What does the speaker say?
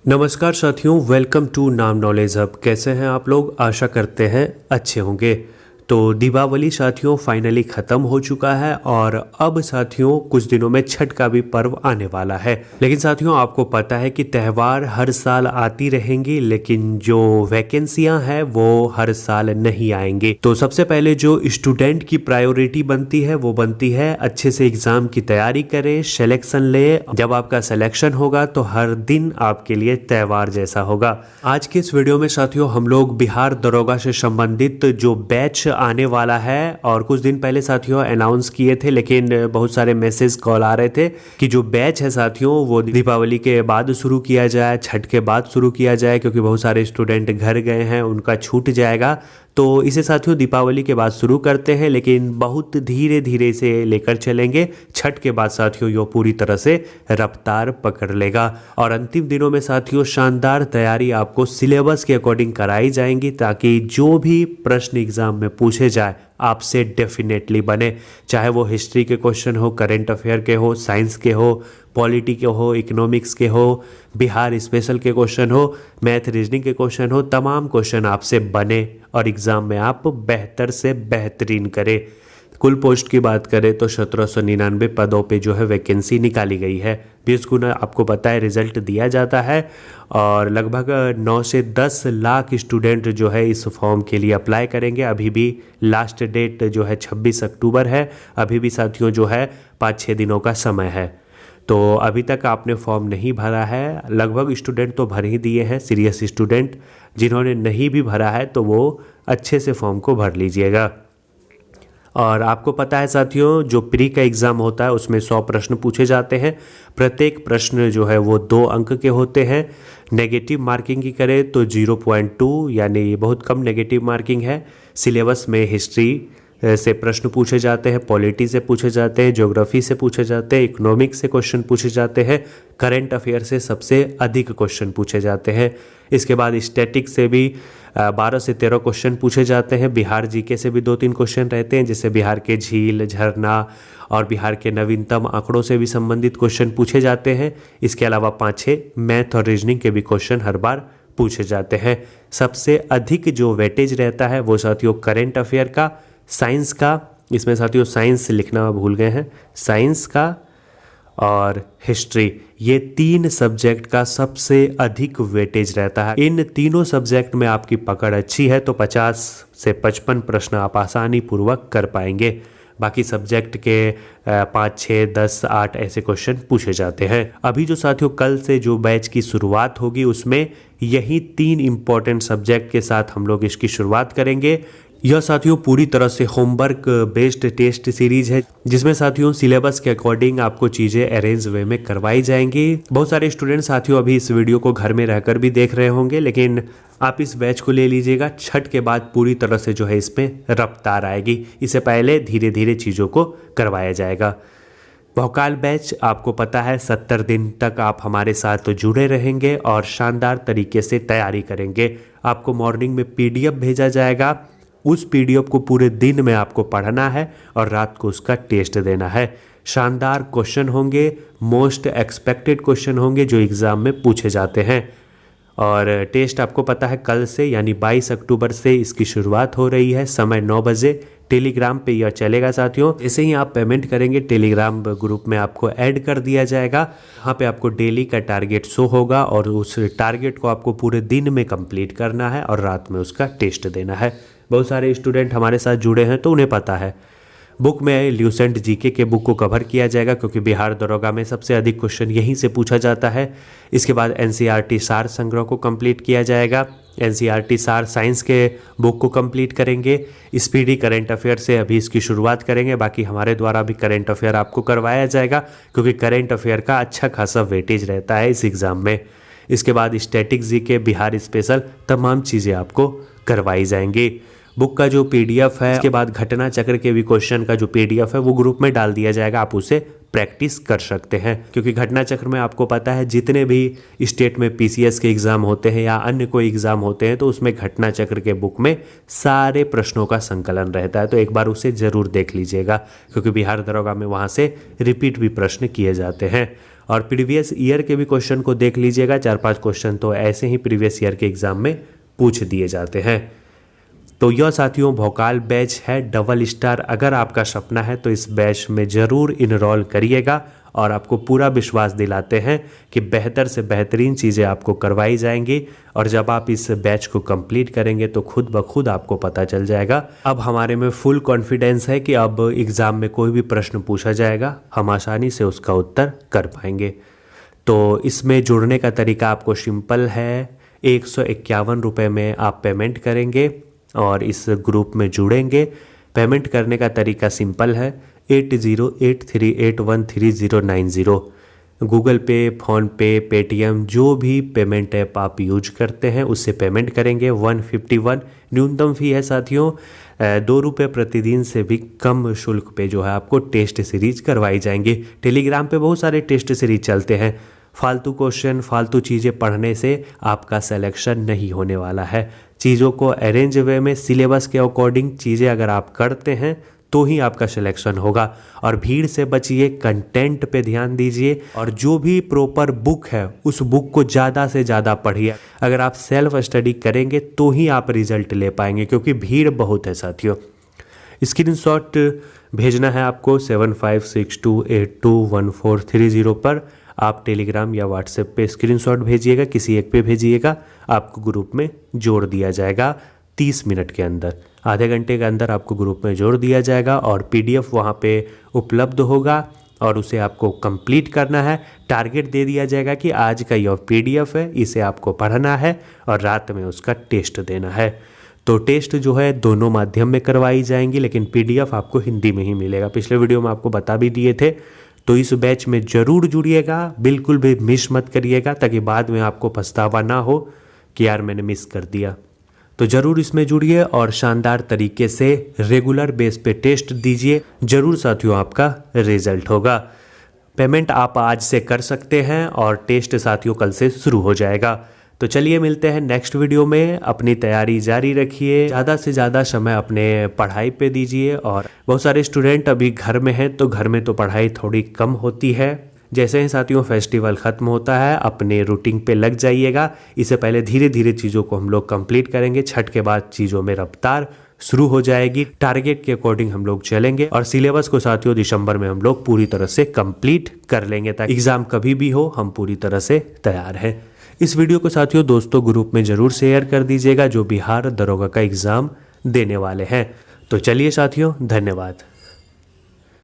नमस्कार साथियों, welcome to नाम नॉलेज हब। कैसे हैं आप लोग? आशा करते हैं अच्छे होंगे। तो दीपावली साथियों फाइनली ख़त्म हो चुका है और अब साथियों कुछ दिनों में छठ का भी पर्व आने वाला है। लेकिन साथियों आपको पता है कि त्यौहार हर साल आती रहेंगी, लेकिन जो वैकेंसियां हैं वो हर साल नहीं आएंगी। तो सबसे पहले जो स्टूडेंट की प्रायोरिटी बनती है वो बनती है अच्छे से एग्ज़ाम की तैयारी करें, सिलेक्शन ले। जब आपका सिलेक्शन होगा तो हर दिन आपके लिए त्यौहार जैसा होगा। आज के इस वीडियो में साथियों हम लोग बिहार दरोगा से संबंधित जो बैच आने वाला है, और कुछ दिन पहले साथियों अनाउंस किए थे, लेकिन बहुत सारे मैसेज कॉल आ रहे थे कि जो बैच है साथियों वो दीपावली के बाद शुरू किया जाए, छठ के बाद शुरू किया जाए, क्योंकि बहुत सारे स्टूडेंट घर गए हैं, उनका छूट जाएगा। तो इसे साथियों दीपावली के बाद शुरू करते हैं, लेकिन बहुत धीरे धीरे इसे लेकर चलेंगे। छठ के बाद साथियों यो पूरी तरह से रफ्तार पकड़ लेगा और अंतिम दिनों में साथियों शानदार तैयारी आपको सिलेबस के अकॉर्डिंग कराई जाएंगी, ताकि जो भी प्रश्न एग्जाम में पूछे जाए आपसे डेफिनेटली बने। चाहे वो हिस्ट्री के क्वेश्चन हो, करंट अफेयर के हो, साइंस के हो, पॉलिटी के हो, इकोनॉमिक्स के हो, बिहार स्पेशल के क्वेश्चन हो, मैथ रीजनिंग के क्वेश्चन हो, तमाम क्वेश्चन आपसे बने और एग्ज़ाम में आप बेहतर से बेहतरीन करें। कुल पोस्ट की बात करें तो 1799 पदों पे जो है वैकेंसी निकाली गई है। 20 गुना आपको पता है रिजल्ट दिया जाता है और लगभग 9 से 10 लाख स्टूडेंट जो है इस फॉर्म के लिए अप्लाई करेंगे। अभी भी लास्ट डेट जो है 26 अक्टूबर है। अभी भी साथियों जो है 5-6 दिनों का समय है। तो अभी तक आपने फॉर्म नहीं भरा है, लगभग स्टूडेंट तो भर ही दिए हैं, सीरियस स्टूडेंट। जिन्होंने नहीं भी भरा है तो वो अच्छे से फॉर्म को भर लीजिएगा। और आपको पता है साथियों जो प्री का एग्ज़ाम होता है उसमें 100 प्रश्न पूछे जाते हैं। प्रत्येक प्रश्न जो है वो 2 अंक के होते हैं। नेगेटिव मार्किंग की करें तो 0.2 यानी बहुत कम नेगेटिव मार्किंग है। सिलेबस में हिस्ट्री से प्रश्न पूछे जाते हैं, पॉलिटी से पूछे जाते हैं, ज्योग्राफी से पूछे जाते हैं, इकोनॉमिक्स से क्वेश्चन पूछे जाते हैं, करंट अफेयर से सबसे अधिक क्वेश्चन पूछे जाते हैं। इसके बाद स्टैटिक से भी 12 से 13 क्वेश्चन पूछे जाते हैं। बिहार जीके से भी 2-3 क्वेश्चन रहते हैं, जिससे बिहार के झील, झरना और बिहार के नवीनतम आंकड़ों से भी संबंधित क्वेश्चन पूछे जाते हैं। इसके अलावा 5-6 मैथ और रीजनिंग के भी क्वेश्चन हर बार पूछे जाते हैं। सबसे अधिक जो वेटेज रहता है वो साथियों करंट अफेयर का, साइंस का, इसमें साथियों साइंस लिखना भूल गए हैं, साइंस का और हिस्ट्री, ये 3 सब्जेक्ट का सबसे अधिक वेटेज रहता है। इन तीनों सब्जेक्ट में आपकी पकड़ अच्छी है तो 50 से 55 प्रश्न आप आसानी पूर्वक कर पाएंगे। बाकी सब्जेक्ट के 5, 6, 10, 8 ऐसे क्वेश्चन पूछे जाते हैं। अभी जो साथियों कल से जो बैच की शुरुआत होगी उसमें यही 3 इम्पॉर्टेंट सब्जेक्ट के साथ हम लोग इसकी शुरुआत करेंगे। यह साथियों पूरी तरह से होमवर्क बेस्ड टेस्ट सीरीज है, जिसमें साथियों सिलेबस के अकॉर्डिंग आपको चीज़ें अरेंज वे में करवाई जाएंगी। बहुत सारे स्टूडेंट साथियों अभी इस वीडियो को घर में रहकर भी देख रहे होंगे, लेकिन आप इस बैच को ले लीजिएगा। छठ के बाद पूरी तरह से जो है इसमें रफ्तार आएगी। इससे पहले धीरे धीरे चीज़ों को करवाया जाएगा। भोकाल बैच आपको पता है 70 दिन तक आप हमारे साथ जुड़े रहेंगे और शानदार तरीके से तैयारी करेंगे। आपको मॉर्निंग में PDF भेजा जाएगा। उस PDF को पूरे दिन में आपको पढ़ना है और रात को उसका टेस्ट देना है। शानदार क्वेश्चन होंगे, मोस्ट एक्सपेक्टेड क्वेश्चन होंगे जो एग्ज़ाम में पूछे जाते हैं। और टेस्ट आपको पता है कल से यानी 22 अक्टूबर से इसकी शुरुआत हो रही है। समय 9 बजे। टेलीग्राम पे यह चलेगा साथियों। जैसे ही आप पेमेंट करेंगे टेलीग्राम ग्रुप में आपको ऐड कर दिया जाएगा। वहाँ पे आपको डेली का टारगेट शो होगा और उस टारगेट को आपको पूरे दिन में कंप्लीट करना है और रात में उसका टेस्ट देना है। बहुत सारे स्टूडेंट हमारे साथ जुड़े हैं तो उन्हें पता है। बुक में ल्यूसेंट जीके के बुक को कवर किया जाएगा, क्योंकि बिहार दरोगा में सबसे अधिक क्वेश्चन यहीं से पूछा जाता है। इसके बाद NCERT सार संग्रह को कंप्लीट किया जाएगा। NCERT सार साइंस के बुक को कंप्लीट करेंगे। स्पीडी करंट अफेयर से अभी इसकी शुरुआत करेंगे। बाकी हमारे द्वारा भी करंट अफेयर आपको करवाया जाएगा, क्योंकि करंट अफेयर का अच्छा खासा वेटेज रहता है इस एग्ज़ाम में। इसके बाद स्टैटिक जीके, बिहार स्पेशल, तमाम चीज़ें आपको करवाई जाएंगी। बुक का जो PDF है, इसके बाद घटना चक्र के भी क्वेश्चन का जो PDF है वो ग्रुप में डाल दिया जाएगा। आप उसे प्रैक्टिस कर सकते हैं, क्योंकि घटना चक्र में आपको पता है जितने भी स्टेट में PCS के एग्ज़ाम होते हैं या अन्य कोई एग्ज़ाम होते हैं तो उसमें घटना चक्र के बुक में सारे प्रश्नों का संकलन रहता है। तो एक बार उसे ज़रूर देख लीजिएगा, क्योंकि बिहार दरोगा में वहाँ से रिपीट भी प्रश्न किए जाते हैं। और प्रीवियस ईयर के भी क्वेश्चन को देख लीजिएगा, 4-5 क्वेश्चन तो ऐसे ही प्रीवियस ईयर के एग्ज़ाम में पूछ दिए जाते हैं। तो यह साथियों भोकाल बैच है डबल स्टार। अगर आपका सपना है तो इस बैच में ज़रूर इनरोल करिएगा और आपको पूरा विश्वास दिलाते हैं कि बेहतर से बेहतरीन चीज़ें आपको करवाई जाएंगी। और जब आप इस बैच को कंप्लीट करेंगे तो खुद ब खुद आपको पता चल जाएगा। अब हमारे में फुल कॉन्फिडेंस है कि अब एग्ज़ाम में कोई भी प्रश्न पूछा जाएगा हम आसानी से उसका उत्तर कर पाएंगे। तो इसमें जुड़ने का तरीका आपको सिंपल है, 151 रुपये में आप पेमेंट करेंगे और इस ग्रुप में जुड़ेंगे। पेमेंट करने का तरीका सिंपल है, 8083813090। गूगल पे, फ़ोनपे, पेटीएम जो भी पेमेंट ऐप आप यूज करते हैं उससे पेमेंट करेंगे। 151 न्यूनतम फ़ी है साथियों। 2 रुपये प्रतिदिन से भी कम शुल्क पे जो है आपको टेस्ट सीरीज करवाई जाएंगी। टेलीग्राम पे बहुत सारे टेस्ट सीरीज चलते हैं। फालतू क्वेश्चन, फालतू चीज़ें पढ़ने से आपका सिलेक्शन नहीं होने वाला है। चीज़ों को अरेंज वे में सिलेबस के अकॉर्डिंग चीज़ें अगर आप करते हैं तो ही आपका सिलेक्शन होगा। और भीड़ से बचिए, कंटेंट पे ध्यान दीजिए और जो भी प्रॉपर बुक है उस बुक को ज़्यादा से ज़्यादा पढ़िए। अगर आप सेल्फ स्टडी करेंगे तो ही आप रिजल्ट ले पाएंगे, क्योंकि भीड़ बहुत है साथियों। स्क्रीनशॉट भेजना है आपको 7562821430 पर। आप टेलीग्राम या व्हाट्सएप पे स्क्रीनशॉट भेजिएगा, किसी एक पे भेजिएगा, आपको ग्रुप में जोड़ दिया जाएगा 30 मिनट के अंदर। आधे घंटे के अंदर आपको ग्रुप में जोड़ दिया जाएगा और पीडीएफ वहाँ पे उपलब्ध होगा और उसे आपको कंप्लीट करना है। टारगेट दे दिया जाएगा कि आज का यह पीडीएफ है, इसे आपको पढ़ना है और रात में उसका टेस्ट देना है। तो टेस्ट जो है दोनों माध्यम में करवाई जाएंगी, लेकिन पीडीएफ आपको हिंदी में ही मिलेगा। पिछले वीडियो में आपको बता भी दिए थे। तो इस बैच में ज़रूर जुड़िएगा, बिल्कुल भी मिस मत करिएगा, ताकि बाद में आपको पछतावा ना हो कि यार मैंने मिस कर दिया। तो ज़रूर इसमें जुड़िए और शानदार तरीके से रेगुलर बेस पे टेस्ट दीजिए। ज़रूर साथियों आपका रिजल्ट होगा। पेमेंट आप आज से कर सकते हैं और टेस्ट साथियों कल से शुरू हो जाएगा। तो चलिए मिलते हैं नेक्स्ट वीडियो में। अपनी तैयारी जारी रखिए, ज़्यादा से ज़्यादा समय अपने पढ़ाई पे दीजिए। और बहुत सारे स्टूडेंट अभी घर में हैं तो घर में तो पढ़ाई थोड़ी कम होती है। जैसे ही साथियों फेस्टिवल ख़त्म होता है अपने रूटीन पे लग जाइएगा। इससे पहले धीरे धीरे चीज़ों को हम लोग कंप्लीट करेंगे। छठ के बाद चीज़ों में रफ्तार शुरू हो जाएगी। टारगेट के अकॉर्डिंग हम लोग चलेंगे और सिलेबस को साथियों दिसंबर में हम लोग पूरी तरह से कंप्लीट कर लेंगे, ताकि एग्ज़ाम कभी भी हो हम पूरी तरह से तैयार हैं। इस वीडियो को साथियों दोस्तों ग्रुप में ज़रूर शेयर कर दीजिएगा जो बिहार दरोगा का एग्ज़ाम देने वाले हैं। तो चलिए साथियों, धन्यवाद।